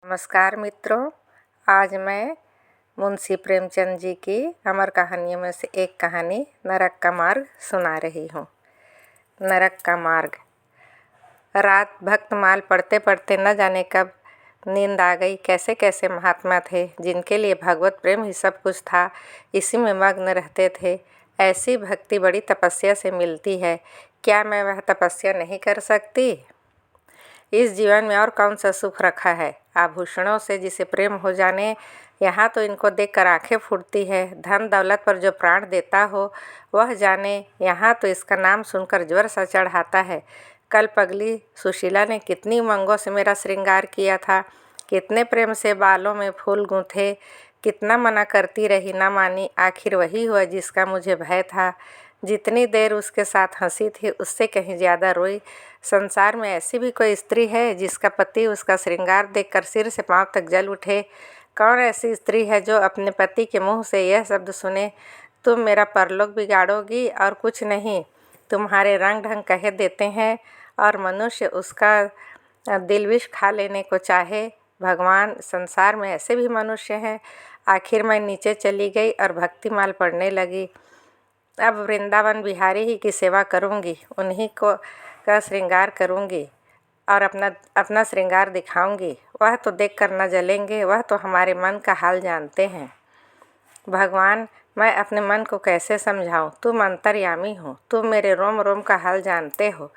नमस्कार मित्रों, आज मैं मुंशी प्रेमचंद जी की अमर कहानियों में से एक कहानी नरक का मार्ग सुना रही हूँ। नरक का मार्ग। रात भक्तमाल पढ़ते पढ़ते न जाने कब नींद आ गई। कैसे कैसे महात्मा थे जिनके लिए भगवत प्रेम ही सब कुछ था, इसी में मग्न रहते थे। ऐसी भक्ति बड़ी तपस्या से मिलती है। क्या मैं वह तपस्या नहीं कर सकती? इस जीवन में और कौन सा सुख रखा है? आभूषणों से जिसे प्रेम हो जाने, यहाँ तो इनको देखकर आंखें फूटती है। धन दौलत पर जो प्राण देता हो वह जाने, यहाँ तो इसका नाम सुनकर ज्वर सा चढ़ाता है। कल पगली सुशीला ने कितनी उमंगों से मेरा श्रृंगार किया था, कितने प्रेम से बालों में फूल गूंथे, कितना मना करती रही, ना मानी। आखिर वही हुआ जिसका मुझे भय था। जितनी देर उसके साथ हंसी थी उससे कहीं ज़्यादा रोई। संसार में ऐसी भी कोई स्त्री है जिसका पति उसका श्रृंगार देखकर सिर से पांव तक जल उठे? कौन ऐसी स्त्री है जो अपने पति के मुंह से यह शब्द सुने, तुम मेरा परलोक बिगाड़ोगी और कुछ नहीं, तुम्हारे रंग ढंग कह देते हैं, और मनुष्य उसका दिल विष खा लेने को चाहे? भगवान, संसार में ऐसे भी मनुष्य हैं। आखिर मैं नीचे चली गई और भक्तिमाल पढ़ने लगी। अब वृंदावन बिहारी ही की सेवा करूंगी, उन्हीं को का श्रृंगार करूंगी और अपना श्रृंगार दिखाऊंगी। वह तो देखकर न जलेंगे, वह तो हमारे मन का हाल जानते हैं। भगवान, मैं अपने मन को कैसे समझाऊं? तुम अंतर्यामी हो, तुम मेरे रोम रोम का हाल जानते हो।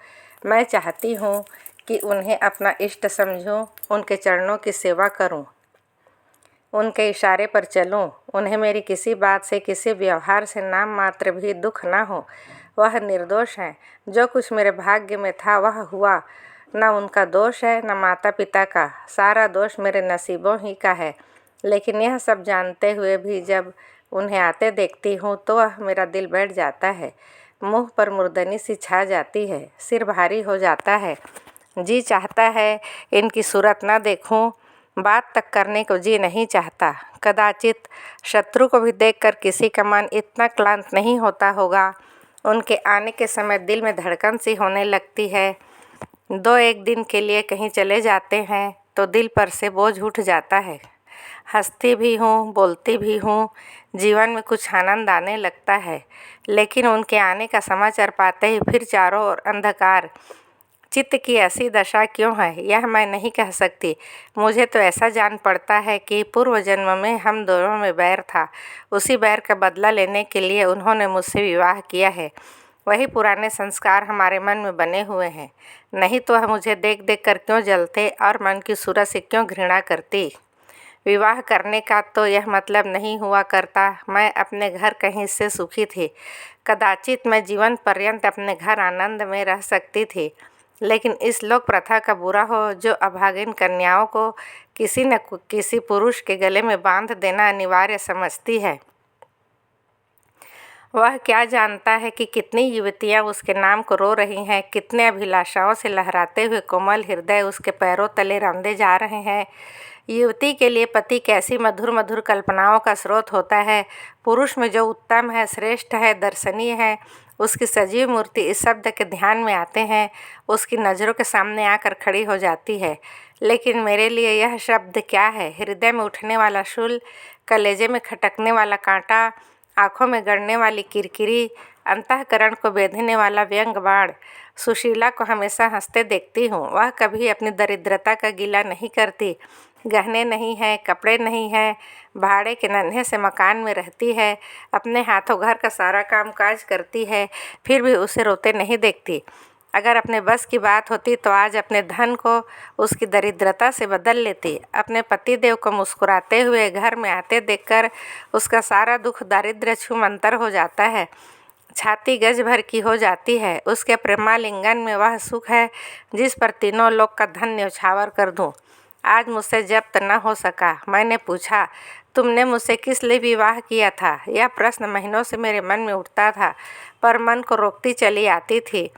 मैं चाहती हूँ कि उन्हें अपना इष्ट समझूं, उनके चरणों की सेवा करूं, उनके इशारे पर चलूं। उन्हें मेरी किसी बात से, किसी व्यवहार से नाम मात्र भी दुख ना हो। वह निर्दोष हैं। जो कुछ मेरे भाग्य में था वह हुआ। न उनका दोष है न माता पिता का, सारा दोष मेरे नसीबों ही का है। लेकिन यह सब जानते हुए भी जब उन्हें आते देखती हूँ तो वह मेरा दिल बैठ जाता है। मुँह पर मुर्दनी सी छा जाती है, सिर भारी हो जाता है। जी चाहता है इनकी सूरत न देखूं, बात तक करने को जी नहीं चाहता। कदाचित शत्रु को भी देखकर किसी का मन इतना क्लांत नहीं होता होगा। उनके आने के समय दिल में धड़कन सी होने लगती है। 2-1 दिन के लिए कहीं चले जाते हैं तो दिल पर से बोझ उठ जाता है। हंसती भी हूँ, बोलती भी हूँ, जीवन में कुछ आनंद आने लगता है। लेकिन उनके आने का समाचार पाते ही फिर चारों ओर अंधकार। चित्त की ऐसी दशा क्यों है यह मैं नहीं कह सकती। मुझे तो ऐसा जान पड़ता है कि पूर्व जन्म में हम दोनों में बैर था। उसी बैर का बदला लेने के लिए उन्होंने मुझसे विवाह किया है। वही पुराने संस्कार हमारे मन में बने हुए हैं। नहीं तो वह मुझे देख देख कर क्यों जलते और मन की सूरत से क्यों घृणा करती। विवाह करने का तो यह मतलब नहीं हुआ करता मैं अपने घर कहीं से सुखी थी। कदाचित मैं जीवन पर्यंत अपने घर आनंद में रह सकती थी। लेकिन इस लोक प्रथा का बुरा हो जो अभागिन कन्याओं को किसी न किसी पुरुष के गले में बांध देना अनिवार्य समझती है। वह क्या जानता है कि कितनी युवतियां उसके नाम को रो रही हैं, कितने अभिलाषाओं से लहराते हुए कोमल हृदय उसके पैरों तले रौंदे जा रहे हैं। युवती के लिए पति कैसी मधुर मधुर कल्पनाओं का स्रोत होता है। पुरुष में जो उत्तम है, श्रेष्ठ है, दर्शनीय है, उसकी सजीव मूर्ति इस शब्द के ध्यान में आते हैं, उसकी नज़रों के सामने आकर खड़ी हो जाती है। लेकिन मेरे लिए यह शब्द क्या है? हृदय में उठने वाला शूल, कलेजे में खटकने वाला कांटा, आँखों में गड़ने वाली किरकिरी, अंतःकरण को बेधने वाला व्यंग बाण। सुशीला को हमेशा हंसते देखती हूँ। वह कभी अपनी दरिद्रता का गिला नहीं करती। गहने नहीं हैं, कपड़े नहीं हैं, भाड़े के नन्हे से मकान में रहती है, अपने हाथों घर का सारा काम काज करती है, फिर भी उसे रोते नहीं देखती। अगर अपने बस की बात होती तो आज अपने धन को उसकी दरिद्रता से बदल लेती। अपने पतिदेव को मुस्कुराते हुए घर में आते देखकर उसका सारा दुख दारिद्र्य छूमंतर हो जाता है, छाती गज भर की हो जाती है। उसके प्रेमालिंगन में वह सुख है जिस पर तीनों लोक का धन न्यौछावर कर दूं। आज मुझसे जब्त न हो सका। मैंने पूछा, तुमने मुझसे किस लिए विवाह किया था? यह प्रश्न महीनों से मेरे मन में उठता था पर मन को रोकती चली आती थी।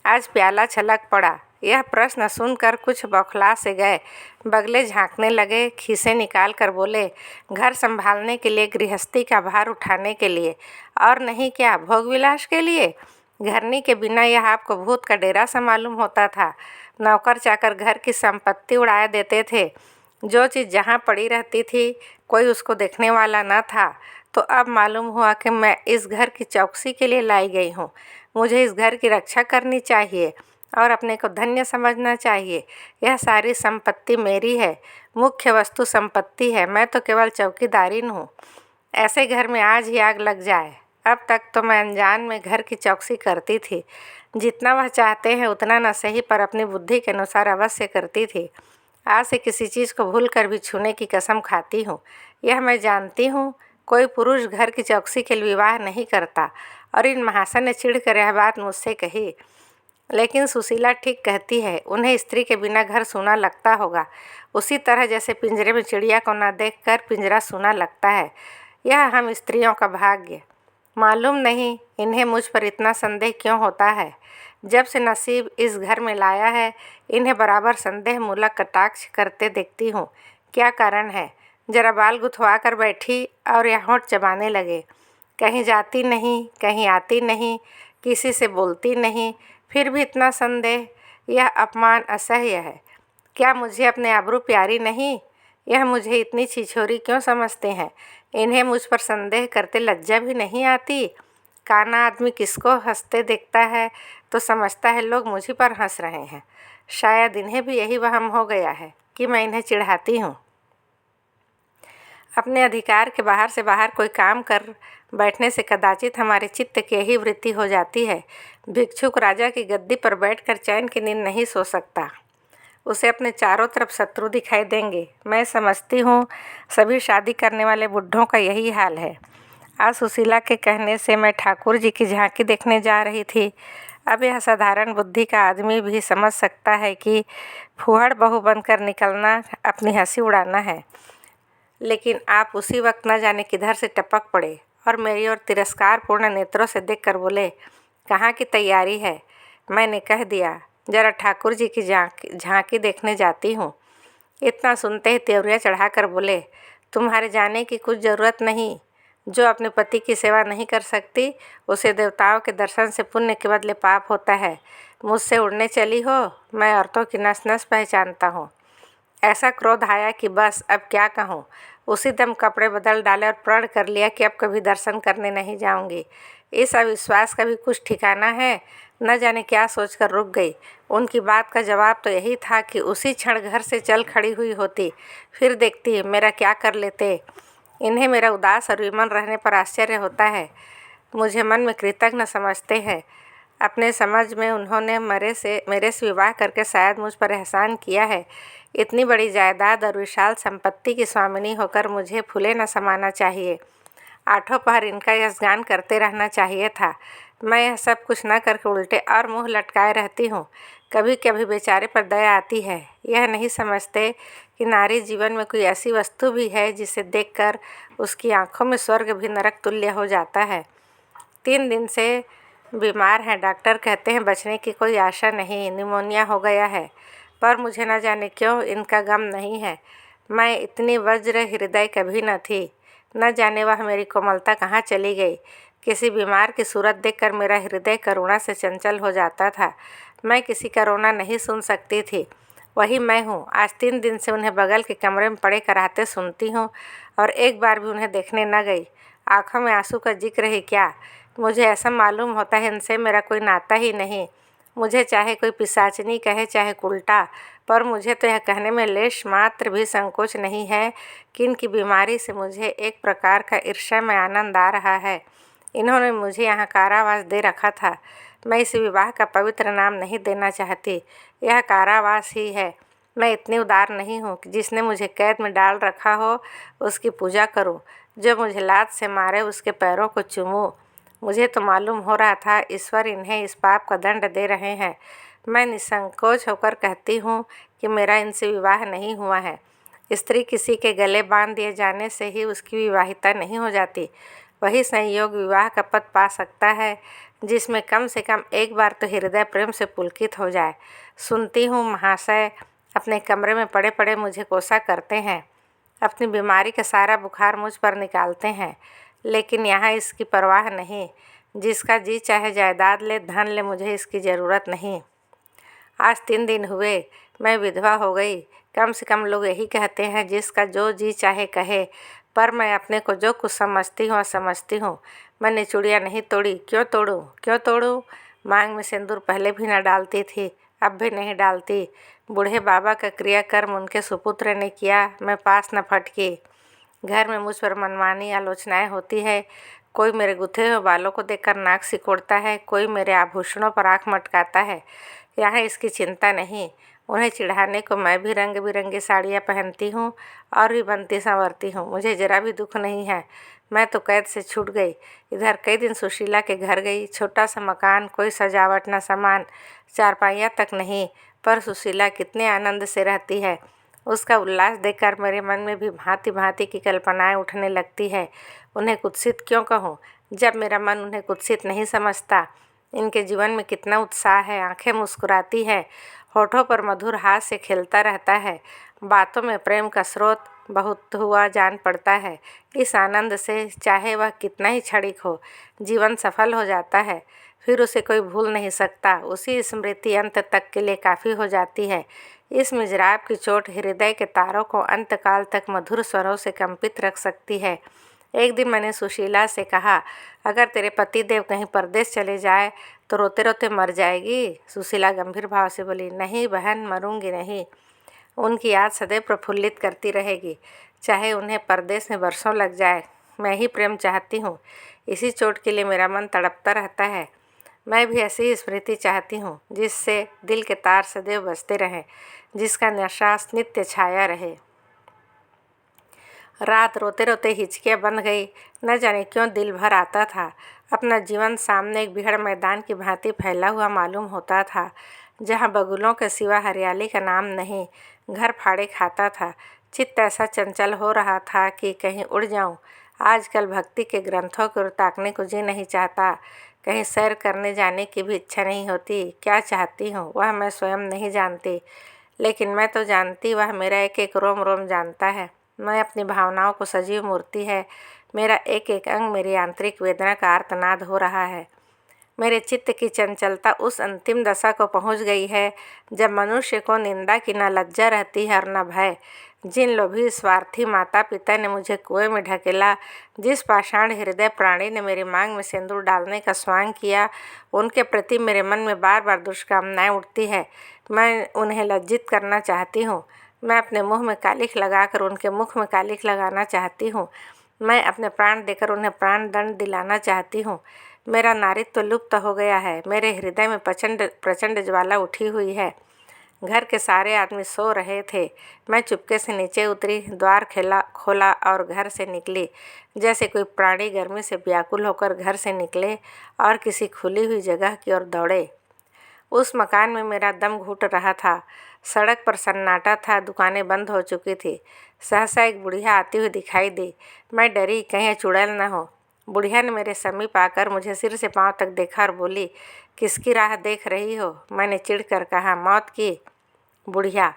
आज प्याला छलक पड़ा। यह प्रश्न सुनकर कुछ बौखला से गए, बगले झांकने लगे, खीसे निकाल कर बोले, घर संभालने के लिए, गृहस्थी का भार उठाने के लिए, और नहीं क्या भोग विलास के लिए? घरनी के बिना यह आपको भूत का डेरा सा मालूम होता था। नौकर चाकर घर की संपत्ति उड़ा देते थे। जो चीज़ जहाँ पड़ी रहती थी कोई उसको देखने वाला न था, तो अब मालूम हुआ कि मैं इस घर की चौकसी के लिए लाई गई हूँ। मुझे इस घर की रक्षा करनी चाहिए और अपने को धन्य समझना चाहिए। यह सारी संपत्ति मेरी है, मुख्य वस्तु संपत्ति है, मैं तो केवल चौकीदारिन हूँ। ऐसे घर में आज ही आग लग जाए। अब तक तो मैं अनजान में घर की चौकसी करती थी, जितना वह चाहते हैं उतना न सही पर अपनी बुद्धि के अनुसार अवश्य करती थी। आज से किसी चीज़ को भूल कर भी छूने की कसम खाती हूँ। यह मैं जानती हूँ, कोई पुरुष घर की चौकसी के लिए विवाह नहीं करता। और इन महाशय ने चिढ़कर यह बात मुझसे कही। लेकिन सुशीला ठीक कहती है, उन्हें स्त्री के बिना घर सूना लगता होगा, उसी तरह जैसे पिंजरे में चिड़िया को न देखकर पिंजरा सूना लगता है। यह हम स्त्रियों का भाग्य। मालूम नहीं इन्हें मुझ पर इतना संदेह क्यों होता है। जब से नसीब इस घर में लाया है, इन्हें बराबर संदेह मूलक कटाक्ष करते देखती हूँ। क्या कारण है? जरा बाल गुथवा कर बैठी और या होंठ चबाने लगे। कहीं जाती नहीं, कहीं आती नहीं, किसी से बोलती नहीं, फिर भी इतना संदेह। यह अपमान असह्य है। क्या मुझे अपने आबरू प्यारी नहीं? यह मुझे इतनी छिछोरी क्यों समझते हैं? इन्हें मुझ पर संदेह करते लज्जा भी नहीं आती? काना आदमी किसको हंसते देखता है तो समझता है लोग मुझी पर हंस रहे हैं। शायद इन्हें भी यही वहम हो गया है कि मैं इन्हें चिढ़ाती हूँ। अपने अधिकार के बाहर से बाहर कोई काम कर बैठने से कदाचित हमारे चित्त की यही वृत्ति हो जाती है। भिक्षुक राजा की गद्दी पर बैठकर चैन की नींद नहीं सो सकता, उसे अपने चारों तरफ शत्रु दिखाई देंगे। मैं समझती हूँ सभी शादी करने वाले बुढ़ों का यही हाल है। आज सुशीला के कहने से मैं ठाकुर जी की झांकी देखने जा रही थी। अब यह साधारण बुद्धि का आदमी भी समझ सकता है कि फूहड़ बहू बनकर निकलना अपनी हंसी उड़ाना है। लेकिन आप उसी वक्त न जाने किधर से टपक पड़े और मेरी ओर तिरस्कारपूर्ण नेत्रों से देखकर बोले, कहाँ की तैयारी है? मैंने कह दिया, जरा ठाकुर जी की झांकी देखने जाती हूँ। इतना सुनते ही त्योरियाँ चढ़ाकर बोले, तुम्हारे जाने की कुछ ज़रूरत नहीं। जो अपने पति की सेवा नहीं कर सकती उसे देवताओं के दर्शन से पुण्य के बदले पाप होता है। मुझसे उड़ने चली हो? मैं औरतों की नस नस पहचानता हूँ। ऐसा क्रोध आया कि बस अब क्या कहूँ। उसी दम कपड़े बदल डाले और प्रण कर लिया कि अब कभी दर्शन करने नहीं जाऊँगी। इस अविश्वास का भी कुछ ठिकाना है? न जाने क्या सोचकर रुक गई। उनकी बात का जवाब तो यही था कि उसी क्षण घर से चल खड़ी हुई होती, फिर देखती मेरा क्या कर लेते। इन्हें मेरा उदास और विमल रहने पर आश्चर्य होता है। मुझे मन में कृतज्ञ समझते हैं। अपने समझ में उन्होंने मेरे से विवाह करके शायद मुझ पर एहसान किया है। इतनी बड़ी जायदाद और विशाल संपत्ति की स्वामिनी होकर मुझे फूले न समाना चाहिए। आठों पहर इनका यशगान करते रहना चाहिए था। मैं यह सब कुछ न करके उल्टे और मुंह लटकाए रहती हूँ। कभी कभी बेचारे पर दया आती है। यह नहीं समझते कि नारी जीवन में कोई ऐसी वस्तु भी है जिसे देखकर उसकी आंखों में स्वर्ग भी नरक तुल्य हो जाता है। 3 दिन से बीमार हैं। डॉक्टर कहते हैं बचने की कोई आशा नहीं, निमोनिया हो गया है। पर मुझे न जाने क्यों इनका गम नहीं है। मैं इतनी वज्र हृदय कभी न थी। न जाने वह मेरी कोमलता कहाँ चली गई। किसी बीमार की सूरत देखकर मेरा हृदय करुणा से चंचल हो जाता था। मैं किसी का रोना नहीं सुन सकती थी। वही मैं हूँ। आज 3 दिन से उन्हें बगल के कमरे में पड़े कराहते सुनती हूँ और एक बार भी उन्हें देखने न गई। आँखों में आंसू का जिक्र ही क्या। मुझे ऐसा मालूम होता है इनसे मेरा कोई नाता ही नहीं। मुझे चाहे कोई पिशाचनी कहे चाहे उल्टा, पर मुझे तो यह कहने में लेश मात्र भी संकोच नहीं है कि इनकी बीमारी से मुझे एक प्रकार का ईर्ष्यामय आनंद आ रहा है। इन्होंने मुझे यहाँ कारावास दे रखा था। मैं इस विवाह का पवित्र नाम नहीं देना चाहती, यह कारावास ही है। मैं इतनी उदार नहीं हूँ कि जिसने मुझे कैद में डाल रखा हो उसकी पूजा करूँ, जो मुझे लात से मारे उसके पैरों को चूमूँ। मुझे तो मालूम हो रहा था ईश्वर इन्हें इस पाप का दंड दे रहे हैं। मैं निसंकोच होकर कहती हूँ कि मेरा इनसे विवाह नहीं हुआ है। स्त्री किसी के गले बांध दिए जाने से ही उसकी विवाहिता नहीं हो जाती। वही संयोग विवाह का पद पा सकता है जिसमें कम से कम एक बार तो हृदय प्रेम से पुलकित हो जाए। सुनती हूँ महाशय अपने कमरे में पड़े पड़े मुझे कोसा करते हैं, अपनी बीमारी का सारा बुखार मुझ पर निकालते हैं। लेकिन यहाँ इसकी परवाह नहीं। जिसका जी चाहे जायदाद ले, धन ले, मुझे इसकी ज़रूरत नहीं। आज 3 दिन हुए मैं विधवा हो गई। कम से कम लोग यही कहते हैं जिसका जो जी चाहे कहे, पर मैं अपने को जो कुछ समझती हूँ समझती हूँ। मैंने चूड़ियाँ नहीं तोड़ी, क्यों तोड़ूँ? मांग में सिंदूर पहले भी न डालती थी, अब भी नहीं डालती। बूढ़े बाबा का क्रियाकर्म उनके सुपुत्र ने किया, मैं पास न फटकी। घर में मुझ पर मनमानी आलोचनाएं होती है। कोई मेरे गुथे हुए बालों को देखकर नाक सिकोड़ता है, कोई मेरे आभूषणों पर आँख मटकाता है। यहाँ इसकी चिंता नहीं। उन्हें चिढ़ाने को मैं भी रंग बिरंगी साड़ियाँ पहनती हूँ और भी बनती संवरती हूँ। मुझे जरा भी दुख नहीं है। मैं तो कैद से छूट गई। इधर कई दिन सुशीला के घर गई। छोटा सा मकान, कोई सजावट न सामान, चारपाइयाँ तक नहीं, पर सुशीला कितने आनंद से रहती है। उसका उल्लास देखकर मेरे मन में भी भांति भांति की कल्पनाएं उठने लगती है। उन्हें कुत्सित क्यों कहूँ, जब मेरा मन उन्हें कुत्सित नहीं समझता। इनके जीवन में कितना उत्साह है, आंखें मुस्कुराती है, होठों पर मधुर हास्य खिलता रहता है, बातों में प्रेम का स्रोत बहुत हुआ जान पड़ता है। इस आनंद से चाहे वह कितना ही क्षणिक हो, जीवन सफल हो जाता है। फिर उसे कोई भूल नहीं सकता। उसी स्मृति अंत तक के लिए काफ़ी हो जाती है। इस मिजराब की चोट हृदय के तारों को अंतकाल तक मधुर स्वरों से कंपित रख सकती है। एक दिन मैंने सुशीला से कहा, अगर तेरे पति देव कहीं परदेश चले जाए तो रोते रोते मर जाएगी? सुशीला गंभीर भाव से बोली, नहीं बहन, मरूंगी नहीं। उनकी याद सदैव प्रफुल्लित करती रहेगी, चाहे उन्हें परदेश में वर्षों लग जाए। मैं ही प्रेम चाहती हूँ। इसी चोट के लिए मेरा मन तड़पता रहता है। मैं भी ऐसी ही स्मृति चाहती हूँ, जिससे दिल के तार सदैव बजते रहें, जिसका नशा नित्य छाया रहे। रात रोते रोते हिचकियाँ बन गई। न जाने क्यों दिल भर आता था। अपना जीवन सामने एक बिहड़ मैदान की भांति फैला हुआ मालूम होता था, जहाँ बगुलों के सिवा हरियाली का नाम नहीं। घर फाड़े खाता था। चित्त ऐसा चंचल हो रहा था कि कहीं उड़ जाऊं। आजकल भक्ति के ग्रंथों की ओर ताकने को जी नहीं चाहता। कहीं सैर करने जाने की भी इच्छा नहीं होती। क्या चाहती हूँ वह मैं स्वयं नहीं जानती, लेकिन मैं तो जानती, वह मेरा एक एक रोम रोम जानता है। मैं अपनी भावनाओं को सजीव मूर्ति है। मेरा एक एक अंग मेरी आंतरिक वेदना का आर्तनाद हो रहा है। मेरे चित्त की चंचलता उस अंतिम दशा को पहुंच गई है जब मनुष्य को निंदा की न लज्जा रहती है और न भय। जिन लोभी स्वार्थी माता पिता ने मुझे कुएं में ढकेला, जिस पाषाण हृदय प्राणी ने मेरी मांग में सिंदूर डालने का स्वांग किया, उनके प्रति मेरे मन में बार बार दुष्कामनाएं उठती है। मैं उन्हें लज्जित करना चाहती हूँ। मैं अपने मुँह में कालिख लगाकर उनके मुख में कालिख लगाना चाहती हूँ। मैं अपने प्राण देकर उन्हें प्राण दंड दिलाना चाहती हूँ। मेरा नारीत्व लुप्त हो गया है। मेरे हृदय में प्रचंड ज्वाला उठी हुई है। घर के सारे आदमी सो रहे थे। मैं चुपके से नीचे उतरी, द्वार खोला और घर से निकली। जैसे कोई प्राणी गर्मी से व्याकुल होकर घर से निकले और किसी खुली हुई जगह की ओर दौड़े। उस मकान में मेरा दम घुट रहा था। सड़क पर सन्नाटा था, दुकानें बंद हो चुकी थी। सहसा एक बुढ़िया आती हुई दिखाई दी। मैं डरी, कहीं चुड़ैल न हो। बुढ़िया ने मेरे समीप आकर मुझे सिर से पांव तक देखा और बोली, किसकी राह देख रही हो? मैंने चिढ़कर कहा, मौत की। बुढ़िया,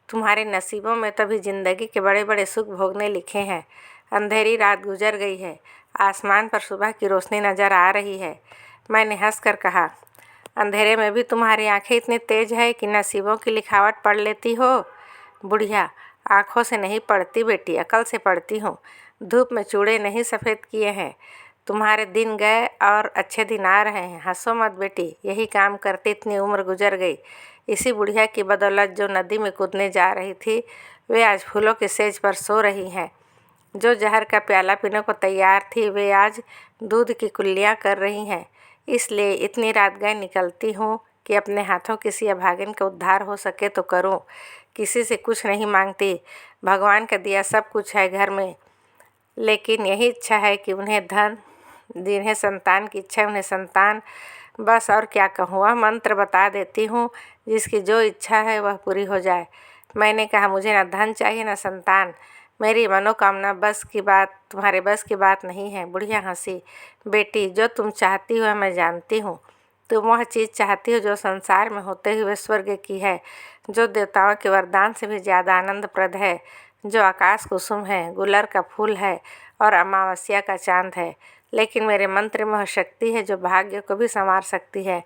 तुम्हारे नसीबों में तभी जिंदगी के बड़े बड़े सुख भोगने लिखे हैं। अंधेरी रात गुजर गई है, आसमान पर सुबह की रोशनी नजर आ रही है। मैंने हंसकर कहा, अंधेरे में भी तुम्हारी आंखें इतनी तेज है कि नसीबों की लिखावट पढ़ लेती हो? बुढ़िया, आँखों से नहीं पढ़ती बेटी, अकल से पढ़ती हूँ। धूप में चूड़े नहीं सफ़ेद किए हैं। तुम्हारे दिन गए और अच्छे दिन आ रहे हैं। हंसो मत बेटी, यही काम करते इतनी उम्र गुजर गई। इसी बुढ़िया की बदौलत जो नदी में कूदने जा रही थी, वे आज फूलों के सेज पर सो रही हैं। जो जहर का प्याला पीने को तैयार थी, वे आज दूध की कुल्लियाँ कर रही हैं। इसलिए इतनी रात गए निकलती हूँ कि अपने हाथों किसी अभागिन का उद्धार हो सके तो करूँ। किसी से कुछ नहीं मांगती। भगवान का दिया सब कुछ है घर में, लेकिन यही इच्छा है कि उन्हें धन, जिन्हें संतान की इच्छा है उन्हें संतान। बस और क्या कहूँ, वह मंत्र बता देती हूँ, जिसकी जो इच्छा है वह पूरी हो जाए। मैंने कहा, मुझे न धन चाहिए न संतान। मेरी मनोकामना बस की बात, तुम्हारे बस की बात नहीं है। बुढ़िया हंसी। बेटी, जो तुम चाहती हो मैं जानती हूँ। तुम वह चीज़ चाहती हो जो संसार में होते हुए स्वर्ग की है, जो देवताओं के वरदान से भी ज़्यादा आनंदप्रद है, जो आकाश कुसुम है, गुलर का फूल है और अमावस्या का चांद है। लेकिन मेरे मंत्र में वह शक्ति है जो भाग्य को भी संवार सकती है।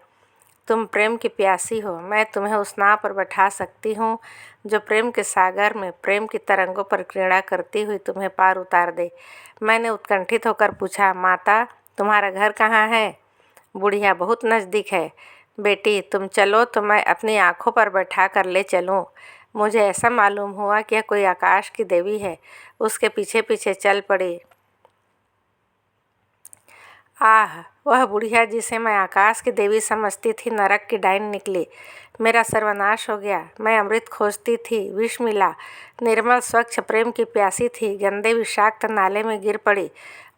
तुम प्रेम की प्यासी हो। मैं तुम्हें उस नाव पर बैठा सकती हूँ जो प्रेम के सागर में प्रेम की तरंगों पर क्रीड़ा करती हुई तुम्हें पार उतार दे। मैंने उत्कंठित होकर पूछा, माता तुम्हारा घर कहाँ है? बुढ़िया, बहुत नज़दीक है। बेटी तुम चलो तो मैं अपनी आँखों पर बैठा कर ले चलूँ। मुझे ऐसा मालूम हुआ कि यह कोई आकाश की देवी है। उसके पीछे पीछे चल पड़ी। आह, वह बुढ़िया जिसे मैं आकाश की देवी समझती थी नरक की डायन निकली। मेरा सर्वनाश हो गया। मैं अमृत खोजती थी, विष मिला। निर्मल स्वच्छ प्रेम की प्यासी थी, गंदे विषाक्त नाले में गिर पड़ी।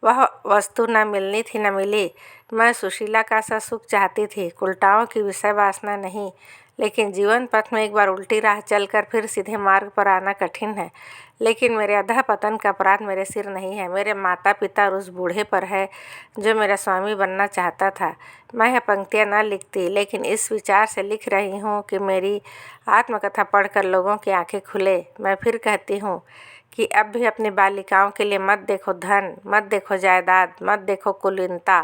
वह वस्तु न मिलनी थी न मिली। मैं सुशीला का सा सुख चाहती थी, उल्टाओं की विषय वासना नहीं। लेकिन जीवन पथ में एक बार उल्टी राह चलकर फिर सीधे मार्ग पर आना कठिन है। लेकिन मेरे अधःपतन का अपराध मेरे सिर नहीं है, मेरे माता पिता और उस बूढ़े पर है जो मेरा स्वामी बनना चाहता था। मैं यह पंक्तियाँ न लिखती, लेकिन इस विचार से लिख रही हूँ कि मेरी आत्मकथा पढ़कर लोगों की आंखें खुले। मैं फिर कहती हूँ कि अब भी अपनी बालिकाओं के लिए मत देखो धन, मत देखो जायदाद, मत देखो कुलीनता,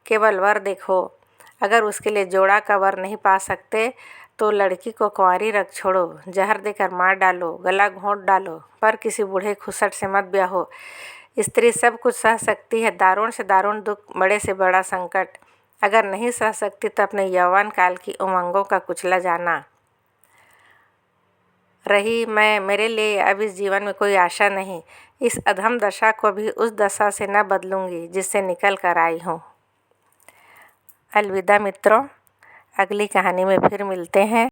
केवल वर देखो। अगर उसके लिए जोड़ा का वर नहीं पा सकते तो लड़की को कुंवारी रख छोड़ो, जहर देकर मार डालो, गला घोंट डालो, पर किसी बूढ़े खुसट से मत ब्याहो। स्त्री सब कुछ सह सकती है, दारुण से दारुण दुख, बड़े से बड़ा संकट। अगर नहीं सह सकती तो अपने यौवन काल की उमंगों का कुचला जाना। रही मैं, मेरे लिए अब इस जीवन में कोई आशा नहीं। इस अधम दशा को भी उस दशा से न बदलूंगी जिससे निकल कर आई हूँ। अलविदा मित्रों, अगली कहानी में फिर मिलते हैं।